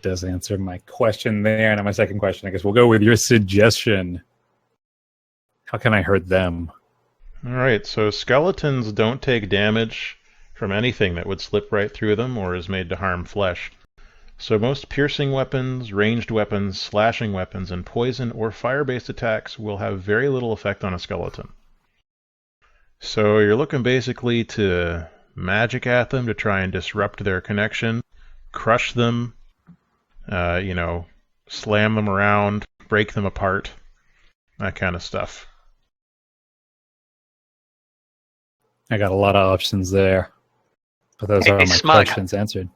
does answer my question there. And my second question, I guess we'll go with your suggestion. How can I hurt them? All right, so skeletons don't take damage from anything that would slip right through them or is made to harm flesh. So most piercing weapons, ranged weapons, slashing weapons, and poison or fire-based attacks will have very little effect on a skeleton. So you're looking basically to magic at them to try and disrupt their connection, crush them, slam them around, break them apart, that kind of stuff. I got a lot of options there. But those are my questions answered.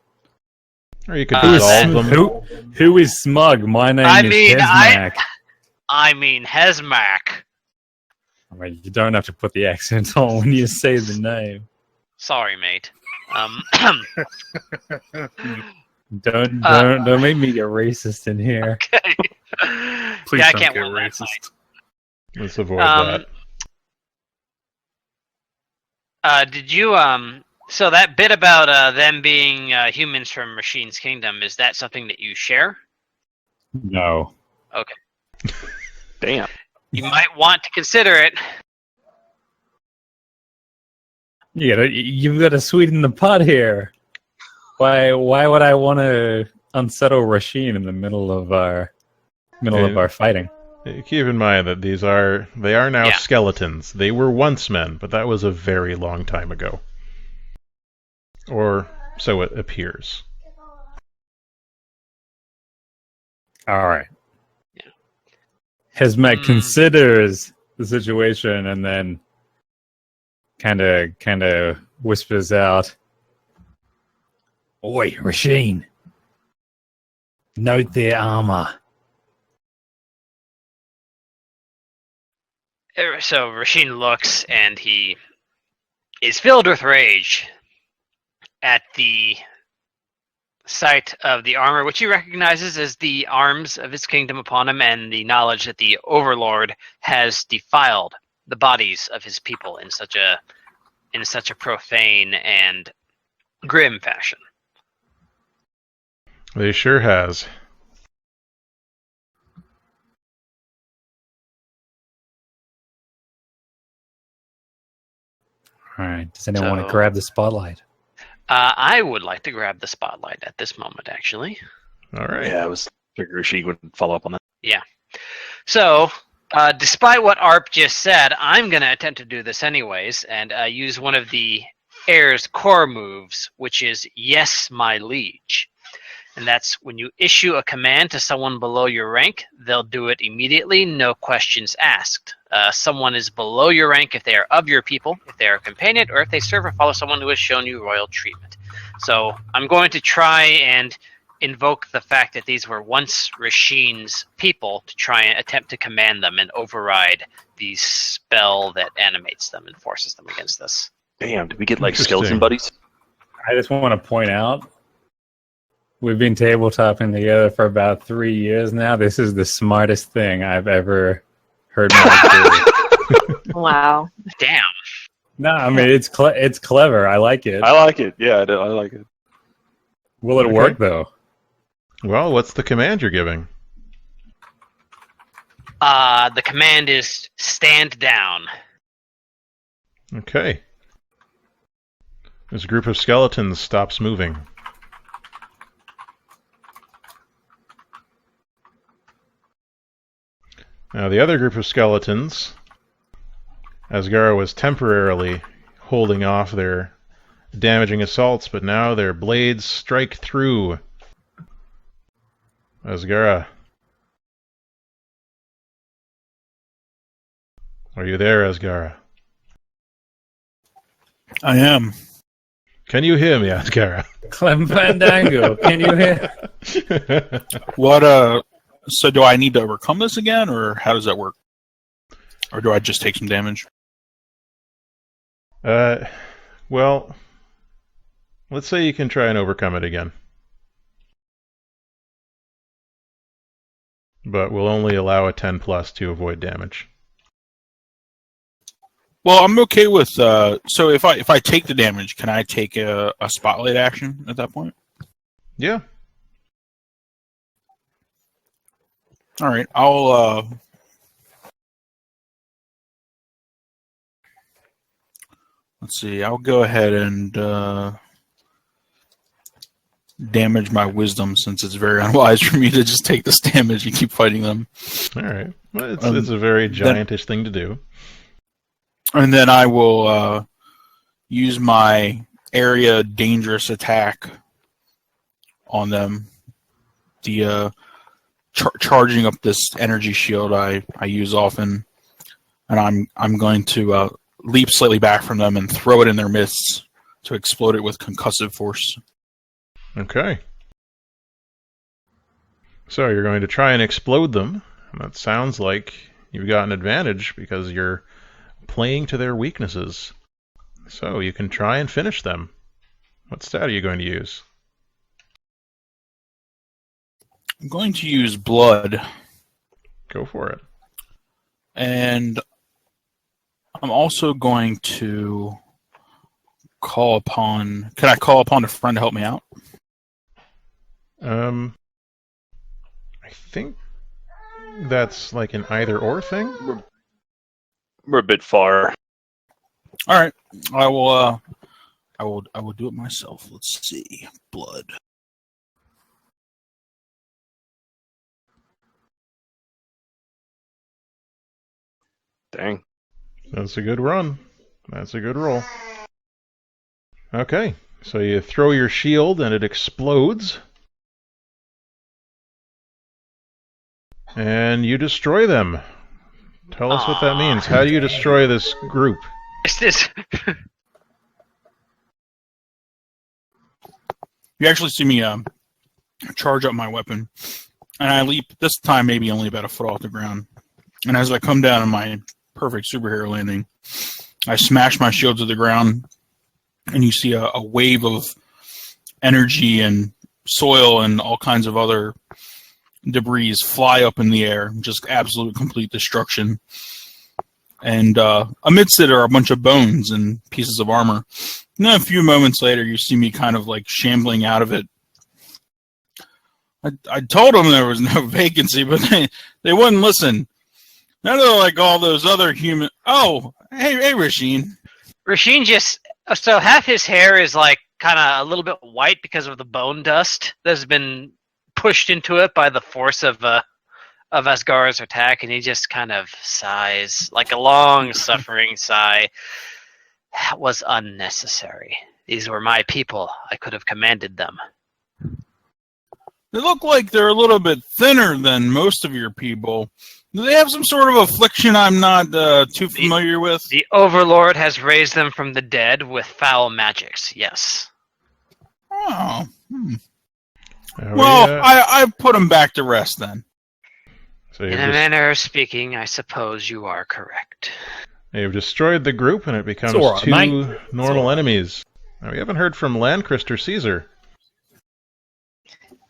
Or you could dissolve them. Who is Smug? My name is Hezmac. I mean Hezmac. I mean, you don't have to put the accent on when you say the name. Sorry, mate. Don't make me get racist in here. Okay. Please I don't can't get win that racist. Let's avoid that. Did you so that bit about them being humans from Machine's Kingdom, is that something that you share? No. Okay. Damn. You might want to consider it. You've got to sweeten the pot here. Why would I want to unsettle Rasheen in the middle of our fighting? Keep in mind that they are now skeletons. They were once men, but that was a very long time ago. Or so it appears. All right. Yeah. Hezmac considers the situation and then kind of whispers out, "Oi, Rasheen, note their armor." So Rasheen looks and he is filled with rage at the sight of the armor, which he recognizes as the arms of his kingdom upon him, and the knowledge that the Overlord has defiled the bodies of his people in such a profane and grim fashion. They sure has. All right. Does anyone want to grab the spotlight? I would like to grab the spotlight at this moment, actually. All right. Yeah, I was figuring she would follow up on that. Yeah. So, despite what Arp just said, I'm going to attempt to do this anyways, and use one of the heir's core moves, which is Yes, My Liege. And that's when you issue a command to someone below your rank, they'll do it immediately, no questions asked. Someone is below your rank if they are of your people, if they are a companion, or if they serve or follow someone who has shown you royal treatment. So I'm going to try and invoke the fact that these were once Rasheen's people to try and attempt to command them and override the spell that animates them and forces them against us. Damn, did we get like skeleton buddies? I just want to point out, we've been tabletopping together for about 3 years now. This is the smartest thing I've ever heard Mike do. Wow. Damn. No, I mean, it's clever. I like it. I like it. Yeah, I like it. Will it work, though? Well, what's the command you're giving? The command is stand down. Okay. This group of skeletons stops moving. Now, the other group of skeletons, Asgara was temporarily holding off their damaging assaults, but now their blades strike through. Asgara. Are you there, Asgara? I am. Can you hear me, Asgara? Clem Fandango, can you hear? What, so do I need to overcome this again, or how does that work? Or do I just take some damage? Well, let's say you can try and overcome it again. But we'll only allow a 10+ to avoid damage. Well, I'm okay with, so if I take the damage, can I take a spotlight action at that point? Yeah. All right, I'll let's see. I'll go ahead and damage my wisdom, since it's very unwise for me to just take this damage and keep fighting them. All right. Well, it's a very giantish thing to do. And then I will use my area dangerous attack on them. The charging up this energy shield I use often, and I'm going to leap slightly back from them and throw it in their midst to explode it with concussive force. Okay. So you're going to try and explode them. And that sounds like you've got an advantage because you're playing to their weaknesses. So you can try and finish them. What stat are you going to use? I'm going to use blood. Go for it. And I'm also going to call upon... Can I call upon a friend to help me out? I think that's like an either-or thing. We're a bit far. All right, I will do it myself. Let's see, blood. Dang. That's a good run. That's a good roll. Okay, so you throw your shield and it explodes. And you destroy them. Tell us what that means. How do you destroy this group? You actually see me charge up my weapon, and I leap, this time maybe only about a foot off the ground. And as I come down in my perfect superhero landing, I smash my shield to the ground, and you see a wave of energy and soil and all kinds of other debris fly up in the air, just absolute complete destruction. And amidst it are a bunch of bones and pieces of armor. And then a few moments later, you see me kind of like shambling out of it. I told them there was no vacancy, but they wouldn't listen. Now they're like all those other human... Oh, hey, Rasheen. Rasheen just... So half his hair is like kind of a little bit white because of the bone dust that's been pushed into it by the force of Asgar's attack, and he just kind of sighs, like a long suffering sigh. That was unnecessary. These were my people. I could have commanded them. They look like they're a little bit thinner than most of your people. Do they have some sort of affliction I'm not too familiar with? The Overlord has raised them from the dead with foul magics, yes. Oh. Well, I put them back to rest then. So in a manner of speaking, I suppose you are correct. You've destroyed the group, and it becomes two normal enemies. Now, we haven't heard from Landchrist or Caesar.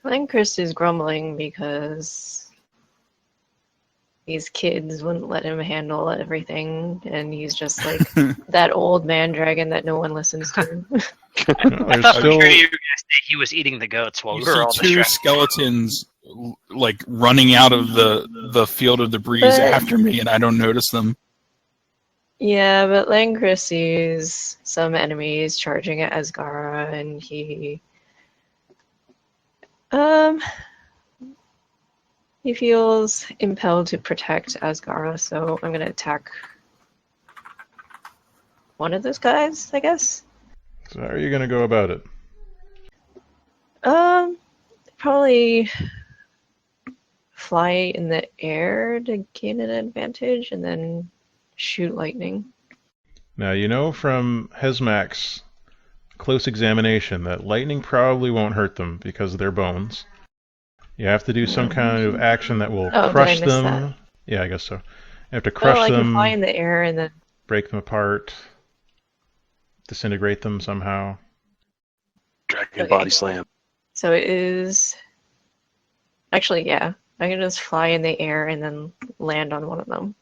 Landchrist is grumbling because these kids wouldn't let him handle everything, and he's just like that old man dragon that no one listens to. I thought you were going to say he was eating the goats while we were all distracted. Two skeletons like running out of the field of debris after me, and I don't notice them. Yeah, but Landchrist sees some enemies charging at Asgara, and he feels impelled to protect Asgara, so I'm going to attack one of those guys, I guess. So how are you going to go about it? Probably fly in the air to gain an advantage, and then shoot lightning. Now, you know from Hesmak's close examination that lightning probably won't hurt them because of their bones. You have to do some kind of action that will crush them. That? Yeah, I guess so. You have to crush them. I can fly in the air and then break them apart, disintegrate them somehow. Dragon body slam. So it is... Actually, yeah. I can just fly in the air and then land on one of them.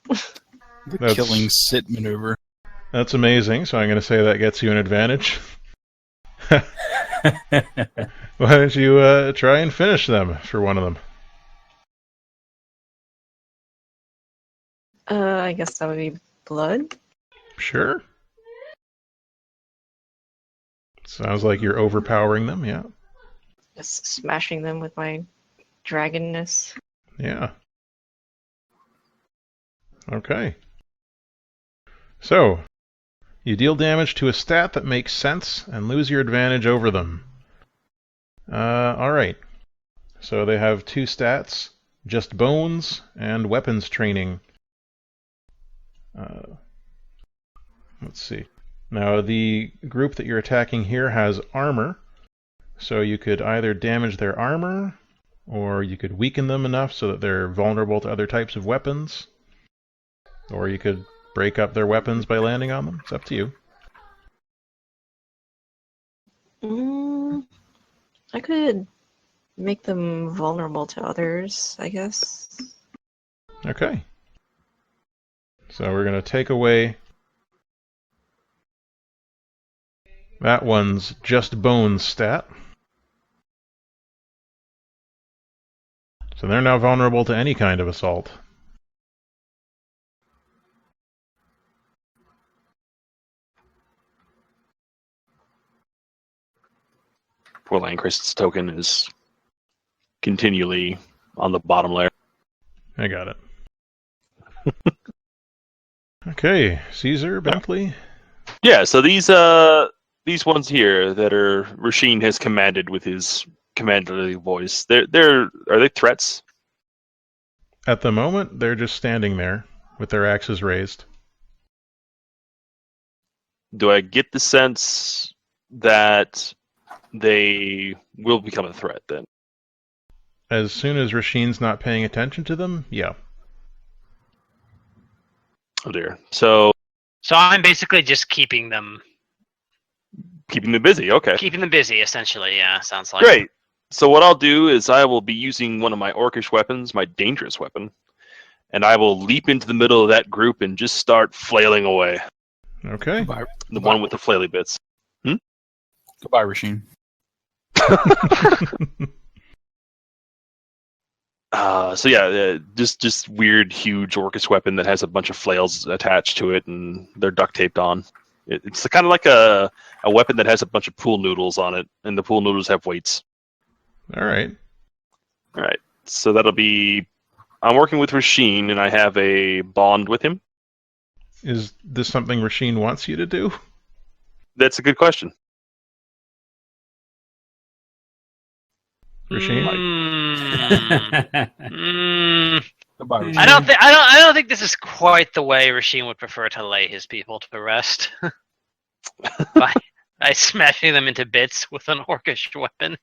The killing sit maneuver. That's amazing, so I'm going to say that gets you an advantage. Why don't you try and finish them for one of them? I guess that would be blood. Sure. Sounds like you're overpowering them, yeah. Just smashing them with my dragonness. Yeah. Okay. So, you deal damage to a stat that makes sense and lose your advantage over them. Alright. So they have 2 stats, just bones and weapons training. Let's see. Now, the group that you're attacking here has armor, so you could either damage their armor, or you could weaken them enough so that they're vulnerable to other types of weapons, or you could break up their weapons by landing on them. It's up to you. I could make them vulnerable to others, I guess. Okay. So we're going to take away that one's just bones stat. So they're now vulnerable to any kind of assault. Poor Landchrist's token is continually on the bottom layer. I got it. Okay, Caesar, Bentley. Yeah, so these ones here that are Rasheen has commanded with his commanderly voice. Are they threats? At the moment, they're just standing there with their axes raised. Do I get the sense that they will become a threat then? As soon as Rasheen's not paying attention to them, yeah. Oh dear. So I'm basically just keeping them busy. Okay. keeping them busy, essentially. Yeah, sounds like. Great. So what I'll do is I will be using one of my orcish weapons, my dangerous weapon, and I will leap into the middle of that group and just start flailing away. Okay. The one with the flaily bits. Goodbye, Rasheen. So yeah, just weird, huge orcish weapon that has a bunch of flails attached to it, and they're duct taped on. It's kind of like a weapon that has a bunch of pool noodles on it, and the pool noodles have weights. All right. All right, so that'll be. I'm working with Rasheen, and I have a bond with him. Is this something Rasheen wants you to do? That's a good question. Rasheen? Goodbye, Rasheen. I don't think this is quite the way Rasheen would prefer to lay his people to rest. by smashing them into bits with an orcish weapon.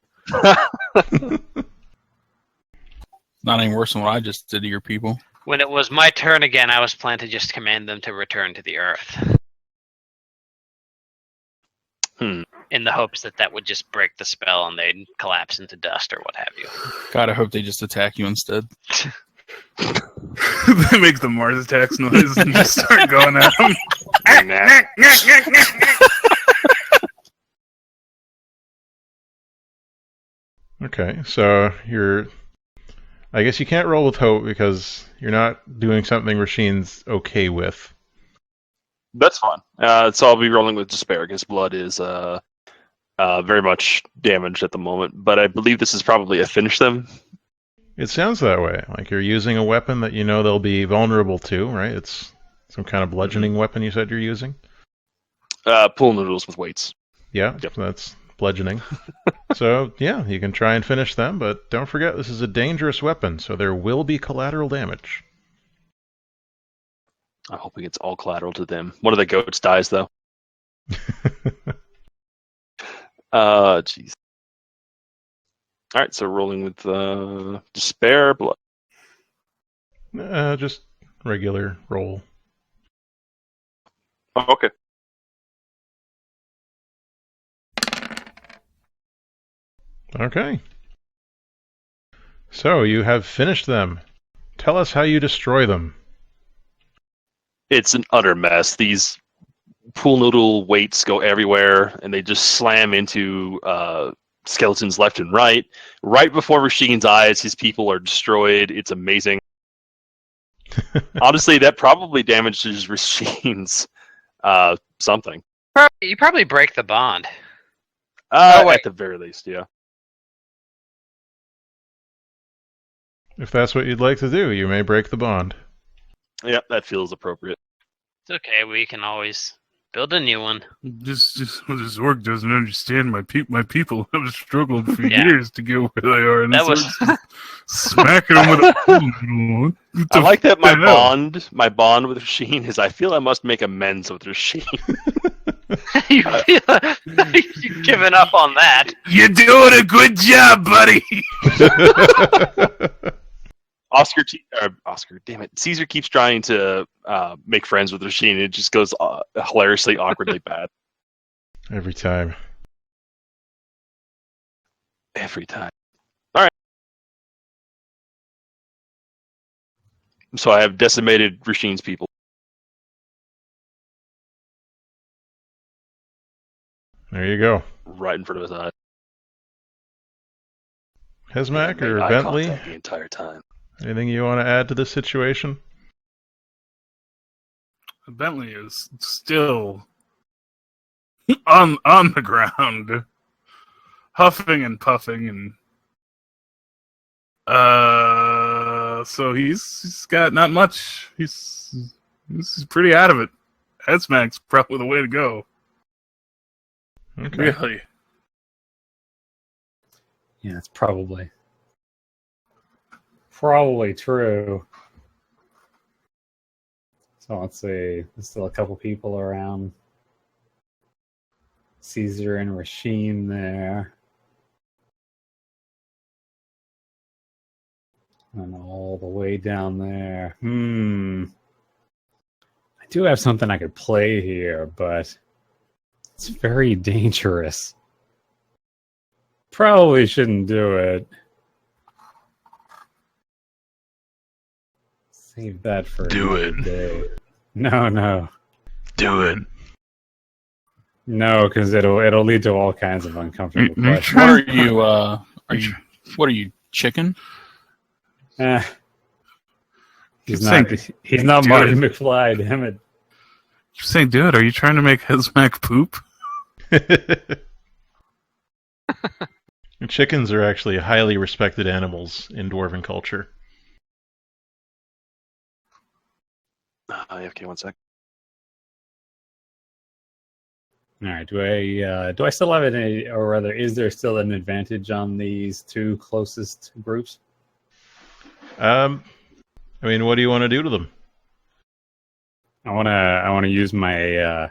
Not any worse than what I just did to your people. When it was my turn again, I was planning to just command them to return to the earth. In the hopes that would just break the spell and they'd collapse into dust or what have you. God, I hope they just attack you instead. They make the Mars attacks noise and just start going at them. Okay, so I guess you can't roll with hope because you're not doing something Rasheen's okay with. That's fine. So I'll be rolling with despair because blood is very much damaged at the moment. But I believe this is probably a finish them. It sounds that way. Like you're using a weapon that you know they'll be vulnerable to, right? It's some kind of bludgeoning weapon you said you're using? Pool noodles with weights. Yeah, Yep. so that's bludgeoning. So, yeah, you can try and finish them, but don't forget this is a dangerous weapon, so there will be collateral damage. I'm hoping it's all collateral to them. One of the goats dies, though. Jeez. All right, so rolling with despair, blood. Just regular roll. Oh, okay. Okay. So, you have finished them. Tell us how you destroy them. It's an utter mess. These pool noodle weights go everywhere, and they just slam into skeletons left and right. Right before Rasheen's eyes, his people are destroyed. It's amazing. Honestly, that probably damages Rashine's something. You probably break the bond. Wait. At the very least, yeah. If that's what you'd like to do, you may break the bond. Yeah, that feels appropriate. It's okay. We can always build a new one. This orc doesn't understand my people have struggled for Yeah. years to get where they are, and That this was orc's just smacking them with a pool. I like that my hell? bond with Rasheen is I feel I must make amends with Rasheen. You've given up on that. You're doing a good job, buddy. Oscar, damn it. Caesar keeps trying to make friends with Rasheen, and it just goes hilariously, awkwardly bad. Every time. Every time. Alright. So I have decimated Rasheen's people. There you go. Right in front of his eyes. Hesmac Made or eye Bentley, contact the entire time. anything you want to add to this situation? Bentley is still on the ground, huffing and puffing, and so he's got not much. He's pretty out of it. Headsmack's probably the way to go. Okay. Really. Yeah, it's probably true. So let's see. There's still a couple people around. Caesar and Rasheen there. And all the way down there. I do have something I could play here, but it's very dangerous. Probably shouldn't do it. Save that for Do another it. day. No. Do it. No, because it'll lead to all kinds of uncomfortable You questions. What are you? What are you? Chicken? He's saying- not do Marty it. McFly, damn it. You're saying, dude, are you trying to make Headsmack poop? Chickens are actually highly respected animals in Dwarven culture. Okay, one sec. All right, do I still have any, or rather, is there still an advantage on these two closest groups? I mean, what do you want to do to them? I wanna use my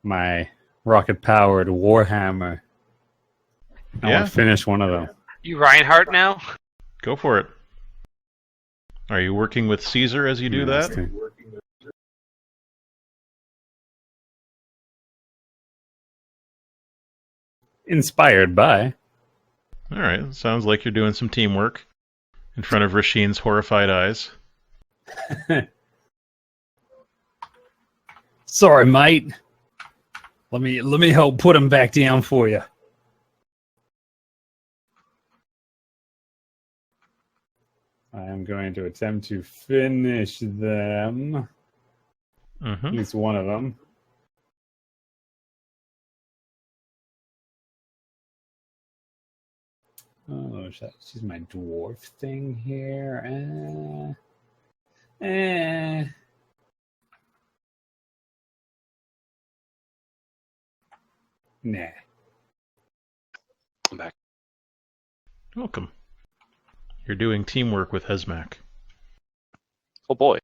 my rocket powered warhammer. I Yeah. want to finish one of them. You Reinhardt now? Go for it. Are you working with Caesar as you do that? Interesting. Inspired by. All right. Sounds like you're doing some teamwork in front of Rasheen's horrified eyes. Sorry, mate. Let me help put him back down for you. I am going to attempt to finish them. At Mm-hmm. least one of them. Oh, she's my dwarf thing here. Nah. I'm back. Welcome. You're doing teamwork with Hesmac. Oh boy.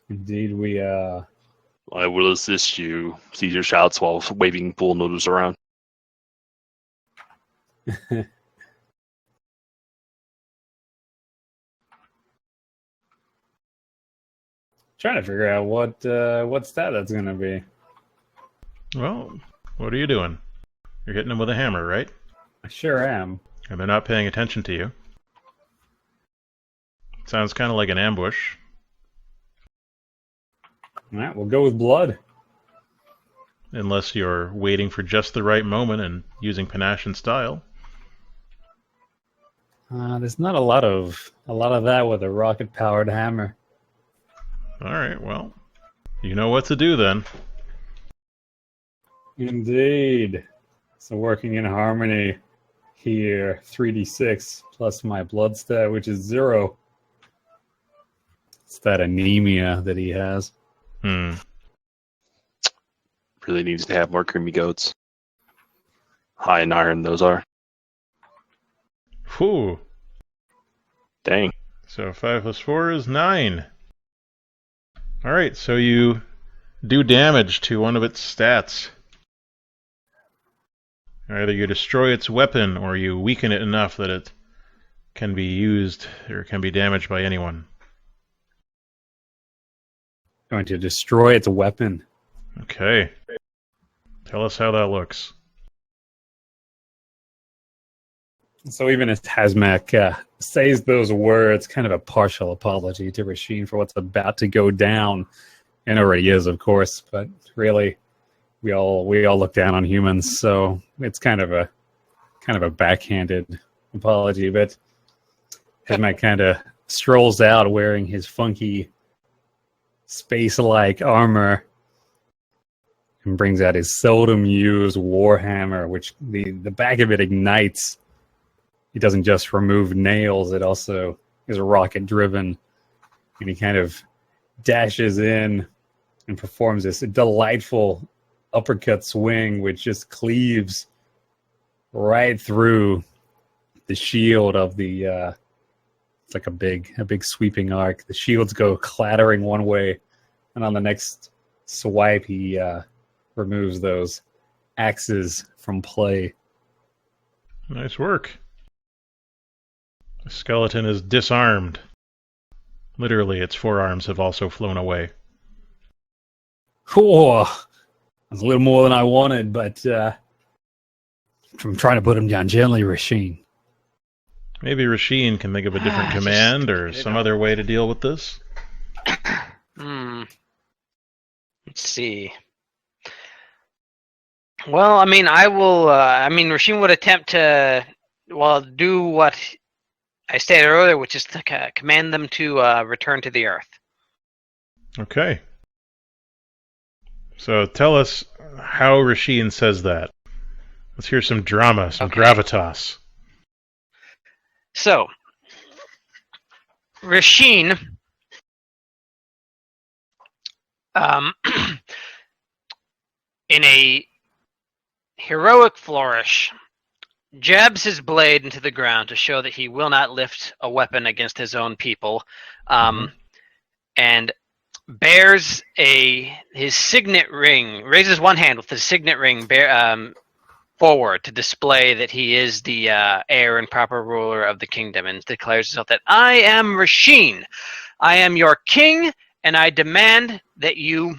Indeed, we I will assist you, Caesar shouts while waving pool noodles around. trying to figure out what stat that's gonna be. Well, what are you doing? You're hitting them with a hammer, right? I sure am. And they're not paying attention to you. Sounds kind of like an ambush. All right, we'll go with blood. Unless you're waiting for just the right moment and using panache and style. There's not a lot of that with a rocket-powered hammer. All right, well, you know what to do then. Indeed. So working in harmony here, 3d6 plus my blood stat, which is 0. It's that anemia that he has. Hmm. Really needs to have more creamy goats. High in iron, those are. Whew. Dang. So 5 plus 4 is 9. All right, so you do damage to one of its stats. Either you destroy its weapon or you weaken it enough that it can be used or can be damaged by anyone. Going to destroy its weapon. Okay. Tell us how that looks. So even as Hazmak says those words, kind of a partial apology to Rasheen for what's about to go down, and already is, of course, but really, we all look down on humans, so it's kind of a backhanded apology. But Hazmak kind of strolls out wearing his funky space-like armor and brings out his seldom used warhammer, which the back of it ignites. It doesn't just remove nails, it also is rocket driven. And he kind of dashes in and performs this delightful uppercut swing, which just cleaves right through the shield of the it's like a big sweeping arc. The shields go clattering one way, and on the next swipe he removes those axes from play. Nice work. The skeleton is disarmed. Literally, its forearms have also flown away. Whew. That's a little more than I wanted, but I'm trying to put him down gently, Rasheen. Maybe Rasheen can think of a different command or some other way to deal with this. Let's see. Well, I mean, Rasheen would attempt to, do what I stated earlier, which is to command them to return to the Earth. Okay. So tell us how Rasheen says that. Let's hear some drama, some gravitas. So, Rasheen, in a heroic flourish, jabs his blade into the ground to show that he will not lift a weapon against his own people, and bears his signet ring, raises one hand with his signet ring forward to display that he is the heir and proper ruler of the kingdom, and declares himself that I am Rasheen. I am your king, and I demand that you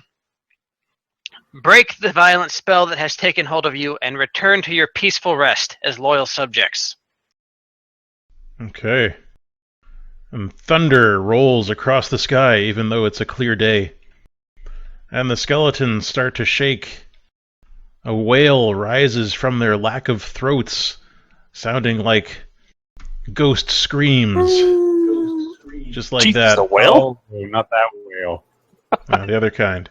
break the violent spell that has taken hold of you and return to your peaceful rest as loyal subjects. Okay. And thunder rolls across the sky even though it's a clear day. And the skeletons start to shake. A wail rises from their lack of throats, sounding like ghost screams. Just like that. A whale? Oh, not that whale. The other kind.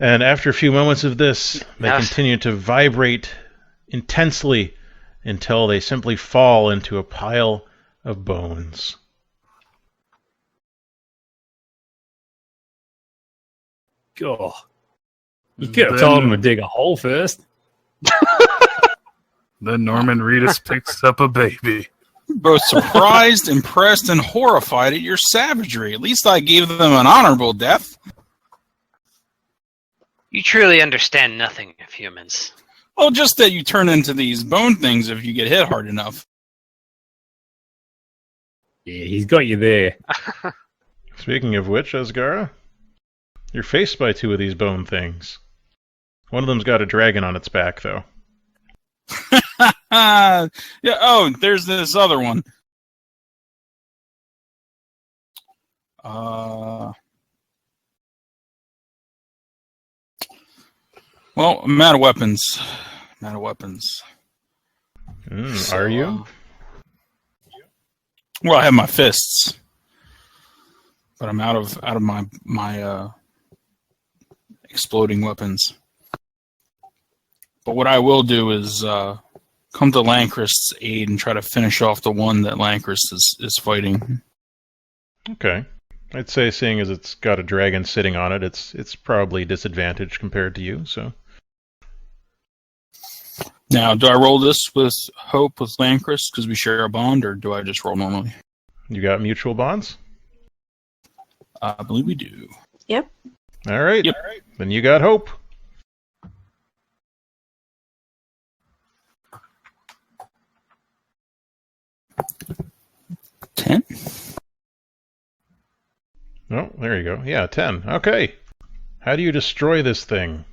And after a few moments of this, they continue to vibrate intensely until they simply fall into a pile of bones. God. You could have told him to dig a hole first. Then Norman Reedus picks up a baby. Both surprised, impressed, and horrified at your savagery. At least I gave them an honorable death. You truly understand nothing of humans. Well, just that you turn into these bone things if you get hit hard enough. Yeah, he's got you there. Speaking of which, Asgara, you're faced by two of these bone things. One of them's got a dragon on its back, though. Yeah. Oh, there's this other one. Well, I'm out of weapons. Are you? Well, I have my fists, but I'm out of my exploding weapons. But what I will do is come to Lancrist's aid and try to finish off the one that Lancrist is fighting. Okay. I'd say, seeing as it's got a dragon sitting on it, it's probably disadvantaged compared to you, so... Now, do I roll this with Hope with Lancrist because we share a bond, or do I just roll normally? You got mutual bonds? I believe we do. Yep. All right. Yep. Then you got Hope. $10? Oh, there you go. Yeah, 10. Okay. How do you destroy this thing?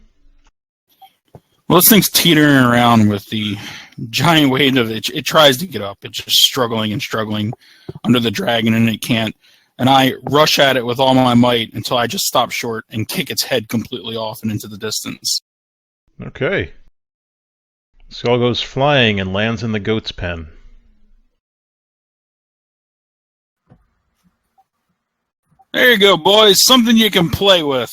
Well, this thing's teetering around with the giant weight of it. It tries to get up. It's just struggling and struggling under the dragon, and it can't. And I rush at it with all my might until I just stop short and kick its head completely off and into the distance. Okay. Skull goes flying and lands in the goat's pen. There you go, boys. Something you can play with.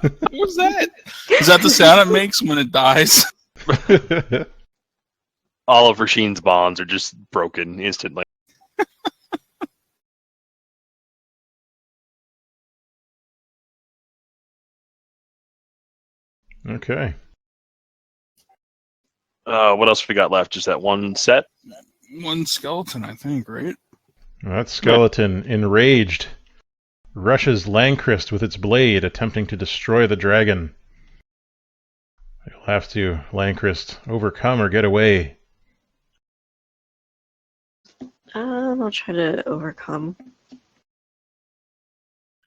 What was that? Is that the sound it makes when it dies? All of Rasheen's bonds are just broken instantly. Okay. What else we got left? Just that one set? One skeleton, I think, right? That skeleton, enraged, rushes Lancrist with its blade, attempting to destroy the dragon. You'll have to, Lancrist, overcome or get away. I'll try to overcome.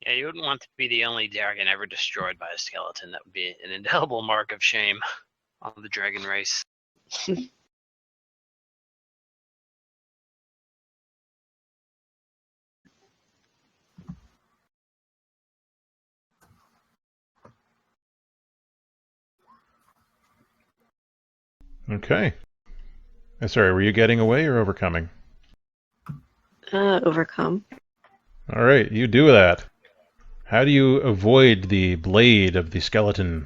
Yeah, you wouldn't want to be the only dragon ever destroyed by a skeleton. That would be an indelible mark of shame on the dragon race. Okay. Sorry, were you getting away or overcoming? Overcome. All right, you do that. How do you avoid the blade of the skeleton?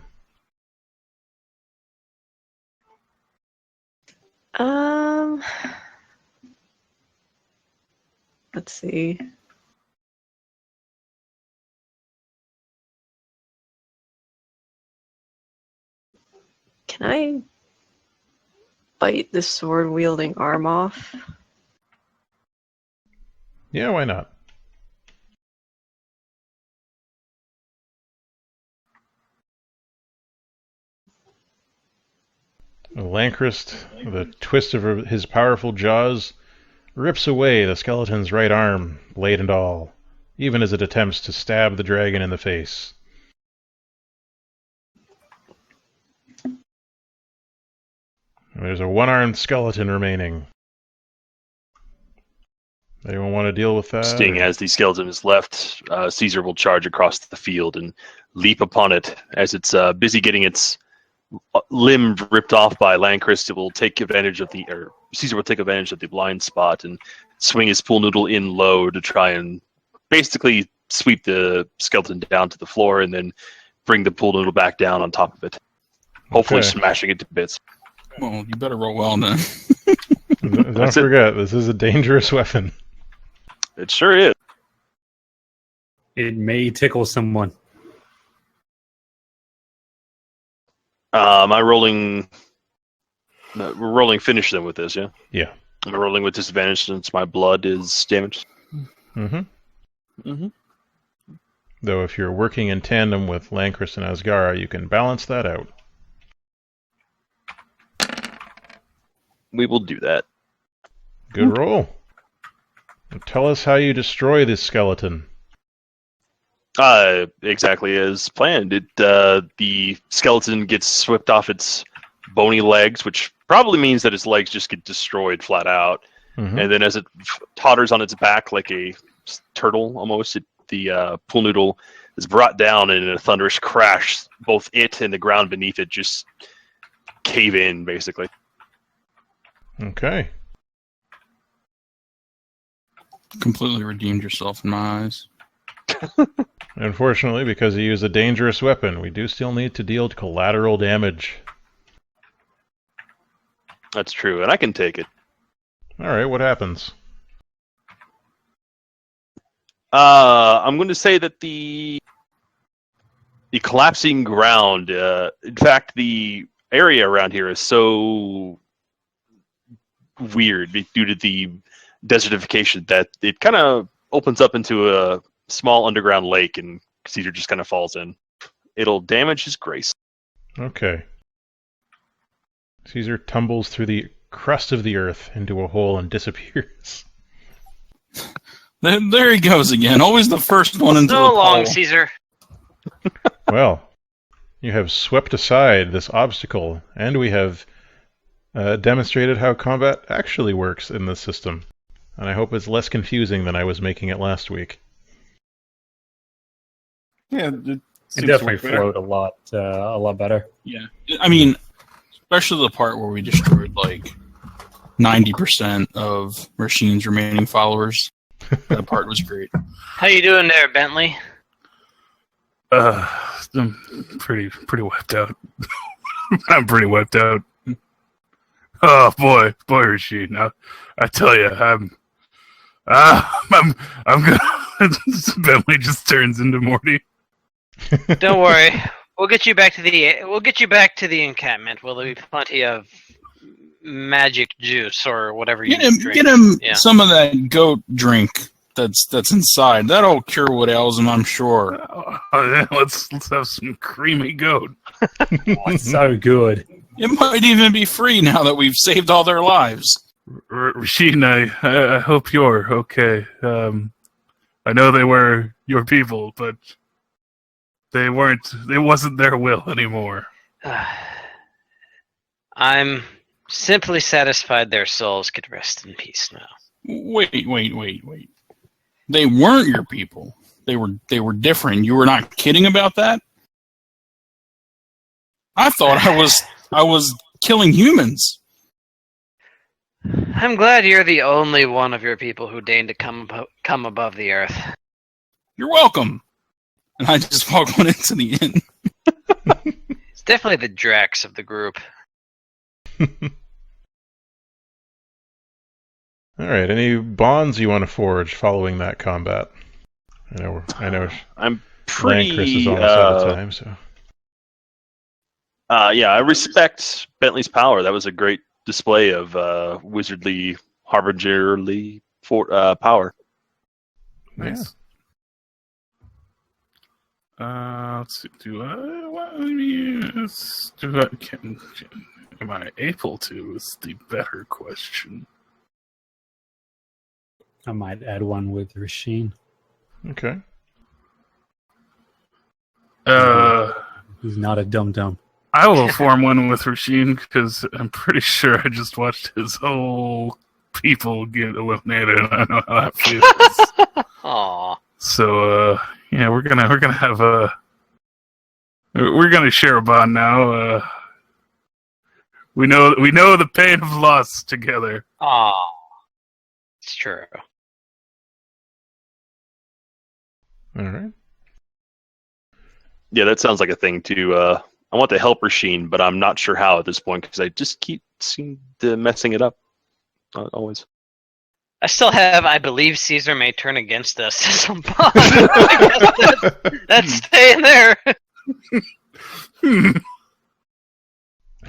Let's see. Can I bite the sword-wielding arm off? Yeah, why not? Lancrist, with a twist of his powerful jaws, rips away the skeleton's right arm, blade and all, even as it attempts to stab the dragon in the face. There's a one-armed skeleton remaining. Anyone want to deal with that? Sting, as the skeleton is left, Caesar will charge across the field and leap upon it. As it's busy getting its limb ripped off by Lancrist, Caesar will take advantage of the blind spot and swing his pool noodle in low to try and basically sweep the skeleton down to the floor and then bring the pool noodle back down on top of it. Hopefully smashing it to bits. Well, you better roll well then. Don't forget, this is a dangerous weapon. It sure is. It may tickle someone. Am I rolling? We're rolling finish them with this, yeah? Yeah. I'm rolling with disadvantage since my blood is damaged. Mm-hmm. Mm-hmm. Though if you're working in tandem with Lancrist and Asgara, you can balance that out. We will do that. Good roll. Tell us how you destroy this skeleton. Exactly as planned. The skeleton gets swept off its bony legs, which probably means that its legs just get destroyed flat out. Mm-hmm. And then as it totters on its back like a turtle almost, the pool noodle is brought down, and in a thunderous crash, both it and the ground beneath it just cave in, basically. Okay. Completely redeemed yourself in my eyes. Unfortunately, because you use a dangerous weapon, we do still need to deal collateral damage. That's true, and I can take it. Alright, what happens? I'm going to say that the collapsing ground, in fact, the area around here is so weird due to the desertification that it kind of opens up into a small underground lake, and Caesar just kind of falls in. It'll damage his grace. Okay. Caesar tumbles through the crust of the earth into a hole and disappears. There he goes again. Always the first one into the So long, hole. Caesar. Well, you have swept aside this obstacle, and we have demonstrated how combat actually works in this system. And I hope it's less confusing than I was making it last week. Yeah, It seems definitely to work better. flowed a lot better. Yeah. I mean, especially the part where we destroyed like 90% of Rashin's remaining followers. That part was great. How you doing there, Bentley? I'm pretty wiped out. I'm pretty wiped out. Oh boy, Rashid. I tell you, I'm gonna. Bentley just turns into Morty. Don't worry. We'll get you back to the encampment. Will there be plenty of magic juice or whatever you drink? Get him Yeah. some of that goat drink that's inside. That'll cure what ails him, I'm sure. Let's have some creamy goat. Oh, it's so good. It might even be free now that we've saved all their lives. Rashid, I hope you're okay. I know they were your people, but they weren't. It wasn't their will anymore. I'm simply satisfied their souls could rest in peace now. Wait. They weren't your people. They were different. You were not kidding about that? I thought I was killing humans. I'm glad you're the only one of your people who deigned to come above the earth. You're welcome. And I just walk on into the inn. It's definitely the Drax of the group. Alright, any bonds you want to forge following that combat? I know. I'm Chris pretty. is almost out of time, so. Yeah, I respect Bentley's power. That was a great display of wizardly, harbingerly power. Nice. Let's see. Am I able to? Is the better question. I might add one with Rasheen. Okay. He's not a dum-dum. I will form one with Rasheen because I'm pretty sure I just watched his whole people get eliminated, and I know how that feels. Aww. So, yeah, we're gonna have we're gonna share a bond now. We know the pain of loss together. Aww. It's true. Alright. Yeah, that sounds like a thing too. I want to help Rasheen, but I'm not sure how at this point because I just keep seem to messing it up. Always. I still have, I believe Caesar may turn against us as a bond. I guess that's staying there.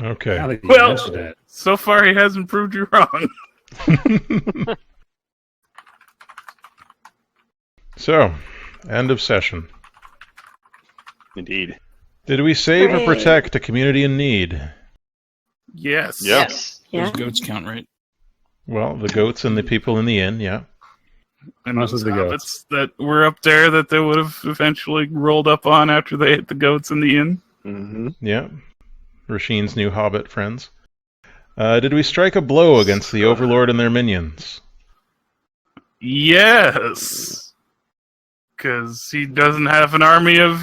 Okay. Now that you Well- mentioned it. So far, he hasn't proved you wrong. So, end of session. Indeed. Did we save or Hooray. protect a community in need? Yes. Yeah. Yes. Yeah. Those goats count, right? Well, the goats and the people in the inn, yeah. And Most those of the hobbits that were up there that they would have eventually rolled up on after they hit the goats in the inn. Mm-hmm. Yeah. Rasheen's new hobbit friends. Did we strike a blow against the Overlord and their minions? Yes. Because he doesn't have an army of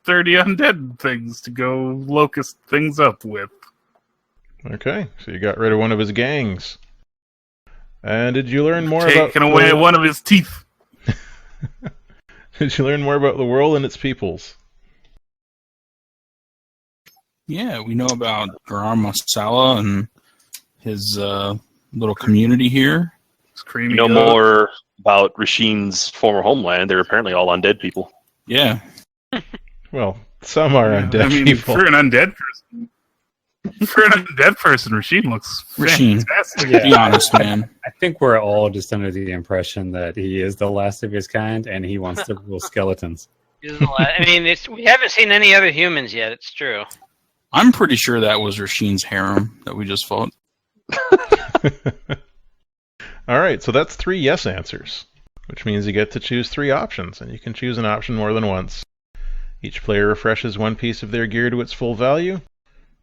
30 undead things to go locust things up with. Okay, so you got rid of one of his gangs. And did you learn more Taking about away one of his teeth. Did you learn more about the world and its peoples? Yeah, we know about Garam Masala and his little community here. It's creamy. You know goat. more about Rasheen's former homeland. They're apparently all undead people. Yeah. Well, some are undead I mean, people. for an undead person, Rasheen looks Rasheen. fantastic. Yeah. Be honest, man. I think we're all just under the impression that he is the last of his kind and he wants to rule skeletons. I mean, we haven't seen any other humans yet. It's true. I'm pretty sure that was Rasheen's harem that we just fought. All right, so that's 3 yes answers, which means you get to choose 3 options, and you can choose an option more than once. Each player refreshes 1 piece of their gear to its full value.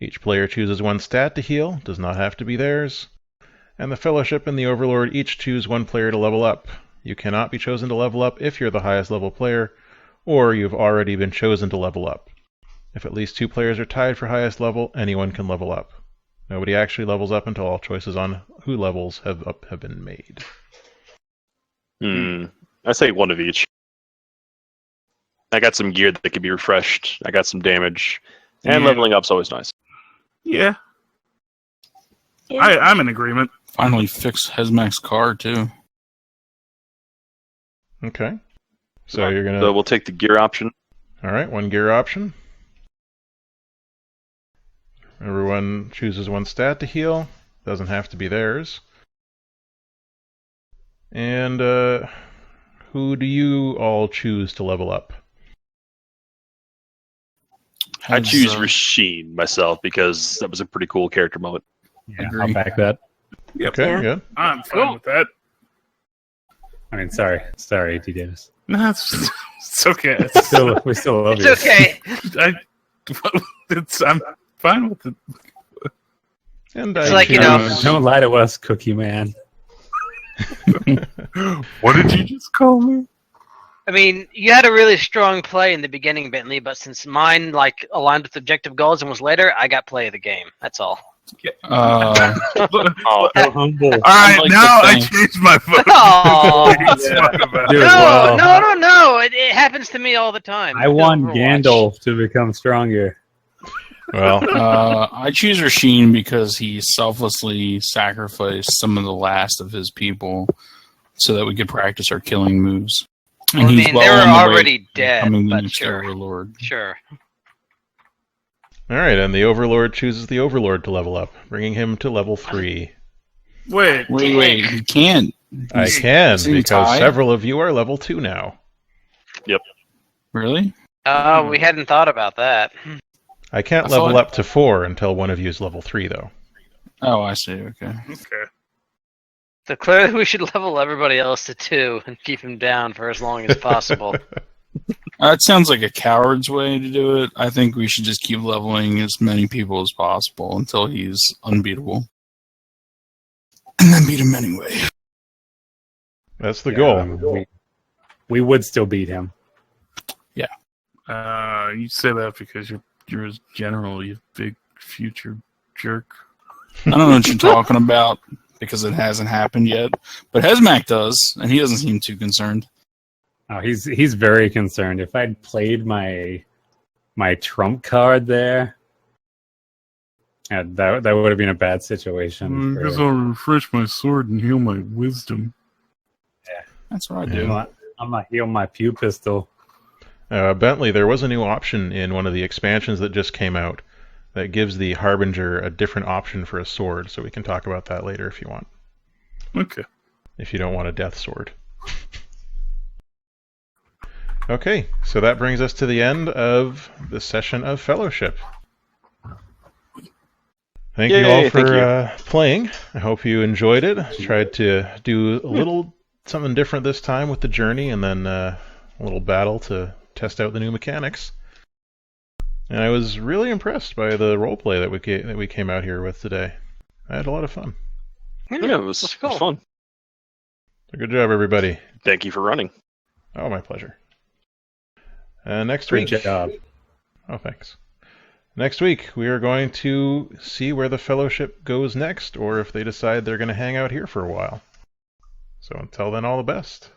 Each player chooses 1 stat to heal, does not have to be theirs. And the Fellowship and the Overlord each choose 1 player to level up. You cannot be chosen to level up if you're the highest level player, or you've already been chosen to level up. If at least 2 players are tied for highest level, anyone can level up. Nobody actually levels up until all choices on who levels have been made. I say 1 of each. I got some gear that can be refreshed. I got some damage. And Yeah. leveling up's always nice. Yeah, Yeah. I'm in agreement. Finally fixed Hesmac's car, too. Okay. So you're So gonna... we'll take the gear option. All right, 1 gear option. Everyone chooses 1 stat to heal. Doesn't have to be theirs. And who do you all choose to level up? I Has, choose Rasheen myself because that was a pretty cool character moment. Yeah, Agree. I'll back that. Okay, Yeah. good. I'm fine with that. I mean, sorry, D. Davis. No, it's okay. We still love It's you. okay. I'm fine with it. And It's I like, you choose- know- Don't lie to us, Cookie Man. What did you just call me? I mean, you had a really strong play in the beginning, Bentley, but since mine aligned with objective goals and was later, I got play of the game. That's all. Oh, So humble. All right, like now the I thing. changed my vote. Oh. It's smart about Dude, it. well. No! It happens to me all the time. I want Overwatch. Gandalf to become stronger. Well, I choose Rasheen because he selflessly sacrificed some of the last of his people so that we could practice our killing moves. Well, I mean, they were on the way already to dead, becoming the but next sure. Overlord. Sure. all right, and the Overlord chooses the Overlord to level up, bringing him to level 3. Wait, Wait, he can't. I He's- can, isn't he because tied? several of you are level 2 now. Really? We hadn't thought about that. I can't I level thought- up to 4 until one of you is level 3, though. Oh, I see. Okay. okay. So clearly we should level everybody else to 2 and keep him down for as long as possible. That sounds like a coward's way to do it. I think we should just keep leveling as many people as possible until he's unbeatable. And then beat him anyway. That's the Yeah, goal. we would still beat him. You say that because you're his general, you big future jerk. I don't know what you're talking about because it hasn't happened yet. But Hesmac does, and he doesn't seem too concerned. Oh, he's very concerned. If I'd played my trump card there, that would have been a bad situation. I guess I'll refresh my sword and heal my wisdom. That's what I Yeah. do. I'm gonna heal my pew pistol. Bentley, there was a new option in one of the expansions that just came out that gives the Harbinger a different option for a sword, so we can talk about that later if you want. Okay. If you don't want a death sword. Okay, so that brings us to the end of the session of Fellowship. Thank you Yay, all thank for playing. I hope you enjoyed it. Tried to do a little something different this time with the journey, and then a little battle to test out the new mechanics. And I was really impressed by the roleplay that we came out here with today. I had a lot of fun. yeah, it was cool. fun. So good job, everybody. Thank you for running. Oh, my pleasure. Next Great week. job. Oh, thanks. Next week, we are going to see where the Fellowship goes next, or if they decide they're going to hang out here for a while. So until then, all the best.